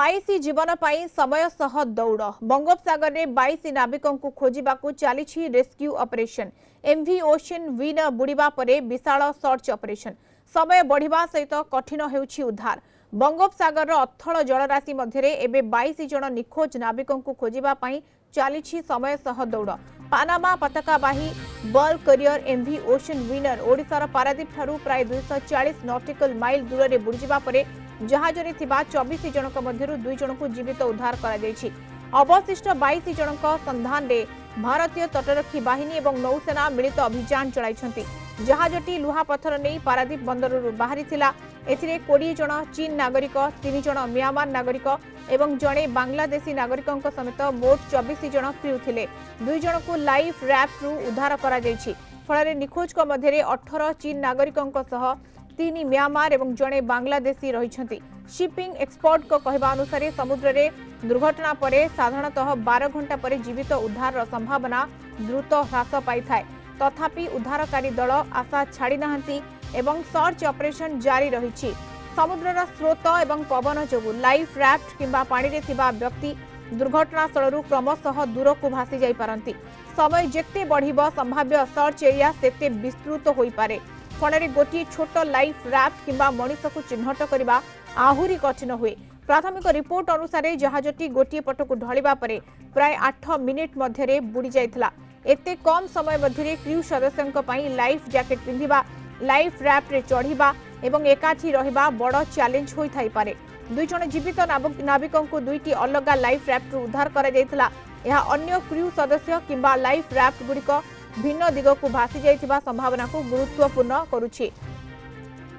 22 जीवन पाई समय सह दौड़ बंगोपसागर में 22 नाविकों को खोजिबाकू चली rescue operation MV ocean win बुड़ीबा परे विशाल सर्च ऑपरेशन समय बढ़िबा सहित कठिन हेउछि उद्धार बंगोपसागर अथल जलराशि मध्य एबे 22 जन निखोज नाविकों को खोजिबा पई चली समय सह दौड़ पानामा पताकाबाही बल करियर एमवी ओशन विनर ओडिशार पारादीप ठारू प्राय 240 नॉटिकल माइल दूर में बुड़ीबा परे जहाज रे थिबा 24 जनक मध्यरु 2 जन को जीवित उद्धार करा जायछि अवशिष्ट 22 जनक संधान रे भारतीय तटरक्षी बाहिनी एवं नौसेना मिलित अभियान चलाइछन्ति जहाजटी लुहा पत्थर नै पारादीप बंदररु बाहरी थिला एथिरे 20 जन चीन नागरिक 3 जन म्यांमार नागरिक एवं जणे बांग्लादेशी नागरिकଙ୍କ समेत मोट 24 जन क्रू थिले 2 जन को लाइफ रैफ्ट रु उद्धार करा जायछि फଳରେ निखोज को मध्यरे 18 चीन नागरिकଙ୍କ सह 3 म्यांमार एवं जणे बांग्लादेशी रहिछन्ति शिपिंग एक्सपर्ट को कहवा अनुसार समुद्र रे दुर्घटना परे साधारणतः 12 घंटा परे जीवित उद्धार संभावना द्रुत ह्रास पाई थाए तथापि उद्धारकारी दल आशा छाड़ी नाहंती एवं सर्च ऑपरेशन जारी रहिछि समुद्रर स्रोत एवं पवन जोगु लाइफ रैफ्ट किंबा पानी रे थिबा व्यक्ति दुर्घटना स्थलरू क्रमशः दूर को भासी जाई पारंती समय जेते बढ़िबो संभाव्य सर्च एरिया सेते विस्तृत होई पारे फଳରେ गोटी छोट लाइफ रैफ्ट किंबा मनीष को चिन्हट करबा आहुरी कठिन हुए प्राथमिक रिपोर्ट अनुसार जहाजटी गोटी पटकू ढलिबा परे प्राय 8 मिनिट मध्यरे बुड़ी जाइथला एते कम समय मध्यरे क्रू सदस्यंक पई लाइफ जैकेट पिंधिबा लाइफ रैफ्ट रे चढ़िबा एवं एकाठी रहिबा बड़ चैलेंज होई थाई पारे 2 जन जीवित नाविकों को 2टी अलग लाइफ रैफ्ट उद्धार करा जाइथला यह अन्य क्रू सदस्य किंबा लाइफ रैफ्ट गुड़िक भिन्न दिग को भासी जाइथिबा संभावना को गुरुत्वपूर्ण करुछि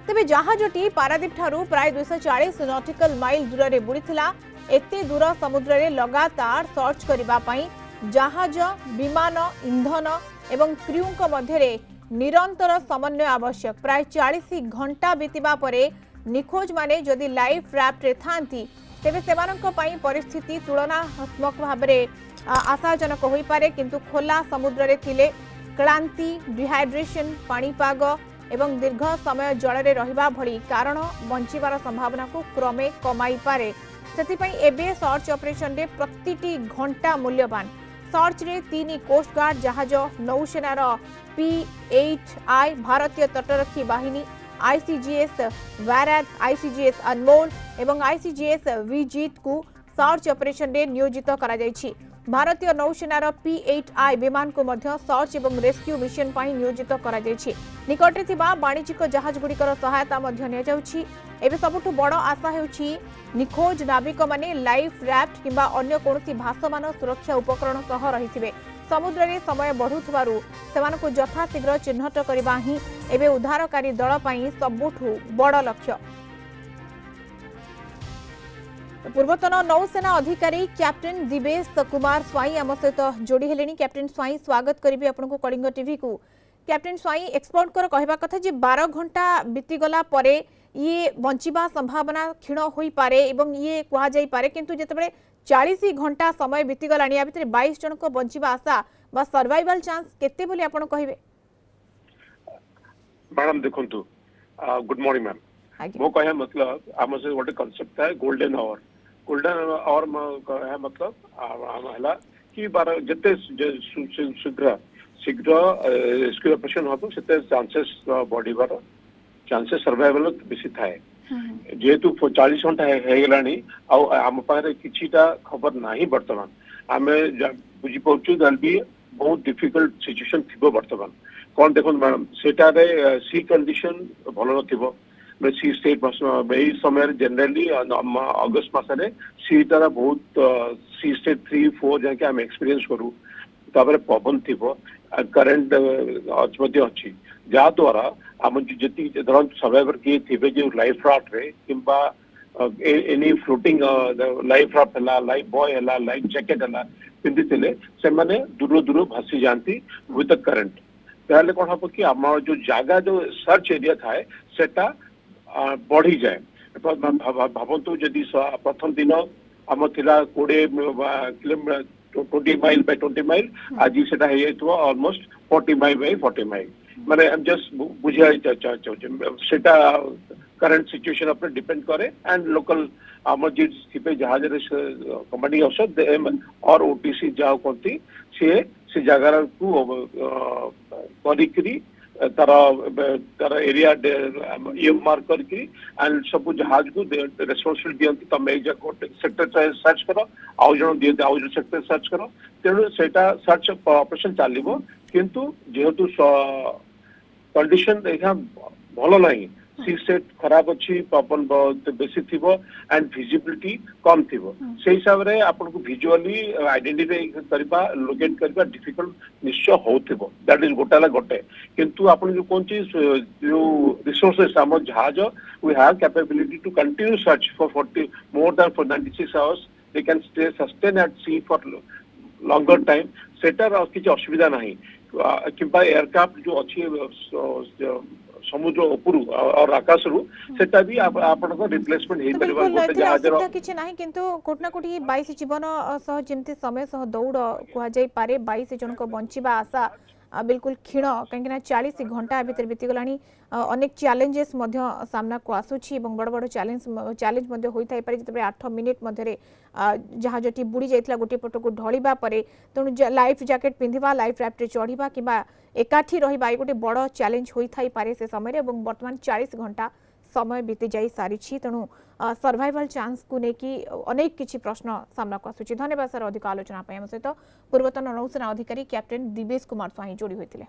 तेबे जहाजटी पारादीप ठारू प्राय 240 नॉटिकल माइल दूर रे बुड़ीथिला एते दूर समुद्र रे लगातार सर्च करिबा पई जहाज विमान इंधन एवं क्रूଙ୍କ मध्यरे निरंतर समन्वय आवश्यक प्राय 40 घंटा बीतिबा परे निखोज माने जदि लाइफ रैफ्ट रे थांती तेबे सेमानଙ୍କ पई परिस्थिति तुलनात्मक भाबरे आशाजनक होई पारे किंतु खोला समुद्र रे थिले क्लांति डिहाइड्रेशन पानीपाग एवं दीर्घ समय जल रे रहिबा भली कारण बंचिबार संभावना को क्रमे कमाई पारे सेति एबे सर्च ऑपरेशन रे प्रतिटी घंटा मूल्यवान सर्च रे 3 कोस्ट गार्ड जहाज नौसेनार P8I भारतीय तटरक्षी बाहिनी ICGS वैराग ICGS अनमोल एवं ICGS विजित को सर्च ऑपरेशन रे नियोजित करा जायछि भारतीय नौसेनार P8I विमान को मध्य सर्च एवं रेस्क्यू मिशन पाई नियोजित करा जायछि निकट रे थिबा वाणिज्यिक जहाज गुड़िकर सहायता मध्य निया जाउछि एबे सबुठु बड़ आशा हेउछि निखोज नाविक माने लाइफ रैफ्ट किंबा अन्य कोनोसी भासमान सुरक्षा उपकरण सह रहिथिबे समुद्र रे समय बढ़ुथबारु सेमानको यथाशीघ्र चिन्हट करबा ही एबे उद्धारकारी दल पाई सबुठु बड़ लक्ष्य पूर्वतन नौसेना अधिकारी कैप्टेन दिवेश कुमार स्वाई आम सहित जोड़ी हेलेनी कैप्टेन स्वाई स्वागत करी आपको कलिंग टीवी को कैप्टेन स्वाई एक्सपर्ट कर कहवा कथा जे 12 घंटा बीतीगला परे ये बंचिबा संभावना क्षीण होई पारे एवं ये कहा जाई पारे किंतु जेतेबेले 40 घंटा समय बीतीगलानी या भितर 22 जन को बंचिबा आशा बा सर्वाइवल चांस केते बोली आपण कहिबे मैडम देखंतु गुड मॉर्निंग मैम वो कहे मतलब आम से गोटे कांसेप्ट है गोल्डन आवर कहे मतलब हला कि बार जते शीघ्र रेस्क्यू ऑपरेशन हम से चांसेस बढ़िबार चांसेस सर्वाइवल बेसी थाए जेहेतु 40 घंटा हेगलानी आम पाखे किछिटा खबर नाही वर्तमान आम बुझी पाउछु दैट बी बहुत डिफिकल्ट सिचुएशन थिबो वर्तमान कौन देखो मैडम सेटारे सी कंडीशन भलो नथिबो सी स्टेट यही समय जनरली अगस्त मसरे सी तारा बहुत सी स्टेट 3-4 जाके आम एक्सपीरियंस करू तापर पवन थिबो करंट अच्छी जहा द्वारा आम जी धर सर्वाइवर किए थे जो लाइफ राफ्ट रे किंबा एनी फ्लोटिंग लाइफ राफ्ट है लाइफ बॉय है लाइफ जैकेट है पिंधि से माने दूर दूर भासी जाती विथ द करंट ताले कौन हम कि आम जो जगह जो सर्च एरिया थाए सेटा बढ़ी जाए भावतु जदि प्रथम दिन आम थिला 20 किलोमीटर 20 माइल बाय 20 माइल आज से ऑलमोस्ट 40 माइल बाय 40 माइल माने जस्ट बुझा सेटा करंट सिचुएशन पर डिपेंड करे एंड लोकल आम जी थे जहाज कमांडिंग अफसर और ओटीसी जहाँ कहती से जगार को करी तार तार एरिया मार्क करके एंड सब जहाज को रेस्पॉन्सिबिलिटी दियंती तुम सेक्टर सर्च कर आउ जन दियंती आउ जन सेक्टर सर्च कर तेणु सेटा सर्च ऑपरेशन चलो किंतु जेहेतु कंडीशन यहाँ भल नहीं सी सेट खराब अच्छी पवन बेसी थी एंड विजिबिलिटी कम थी से हिसाब से आपन को विजुअली आइडेंटिफाई करबा लोकेट करबा डिफिकल्ट निश्चय होथिबो दैट इज गोटाला गोटे किंतु आपन जो कोन चीज जो रिसोर्सेस हम जहाज we have capability to continue search for 40 more than for 96 hours they can stay sustain at sea for longer time सेटर किसी असुविधा नहीं किंबा एयरक्राफ्ट जो अच्छी समुद्र उपरु और आकाश रु सेटा भी आपन को रिप्लेसमेंट हे परिबा गोटे जहाज रो किछि नाही किंतु कोटना कोठी 22 जीवन सह जेमति समय सह दौड़ कुआ जाई पारे 22 जन को बंचिबा आशा बिल्कुल क्षीण कहीं 40 घंटा भीतर बीती गलानी अनेक चैलेंजेस सामना को आसुची बड़ बड़ चैलेंज होता है जिते 8 मिनिट मध्य जहाजटी बुड़ी जाइथिला गोटे पट को ढलिबा परे तेणु लाइफ जैकेट पिंधिबा लाइफ रैफ्ट रे चढ़िबा किबा एकाठी रहिबा ए गोटे बड़ चैलेंज होइथाई पारे से समय वर्तमान 40 घंटा समय बीती जाई सारी तेणु सर्वाइवल चांस को लेकिन अनेक किछि प्रश्न सामना को आसुची। धन्यवाद सर अधिक आलोचना हम सहित पूर्वतन नौसेना अधिकारी कैप्टेन दिवेश कुमार स्वाई जोड़ी होते।